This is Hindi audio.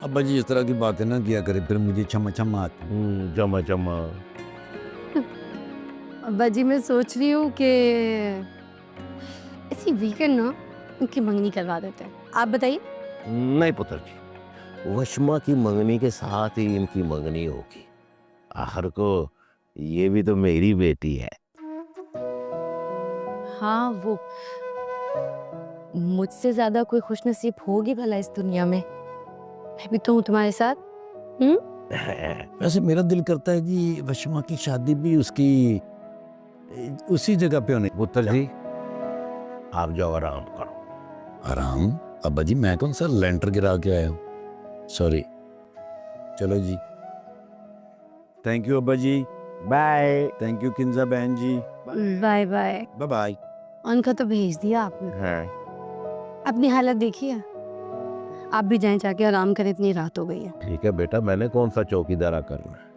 अब्बा जी इस तरह की बातें ना किया करें, फिर मुझे क्षमा क्षमा आती है। जमा जमा। अब्बा जी मैं सोच रही हूँ कि इसी वीकेंड ना इनकी मंगनी करवा देते हैं। आप बताइए। नहीं पुत्र जी, वशमा की मंगनी के साथ ही इनकी मंगनी होगी। आखिर को ये भी तो मेरी बेटी है। हाँ वो मुझसे ज्यादा कोई खुशनसीब होगी भला इस दुनिया में। मैं भी तो हूँ तुम्हारे साथ। हम्म। वैसे मेरा दिल करता है कि वशमा की शादी भी उसकी उसी जगह पे होने। पुत्र जी, आप जाओ आराम करो। आराम? अब्बा जी मैं कौन सा लेंटर गिरा के आया हूँ, सॉरी। चलो जी, थैंक यू अब्बा जी। बाय। थैंक यू किंजा बहन जी। Bye bye. Bye bye. उनका तो भेज दिया आपने। हाँ। अपनी हालत देखिए। आप भी जाएं, जाके आराम करें, इतनी रात हो गई है। ठीक है बेटा, मैंने कौन सा चौकीदारा करना है।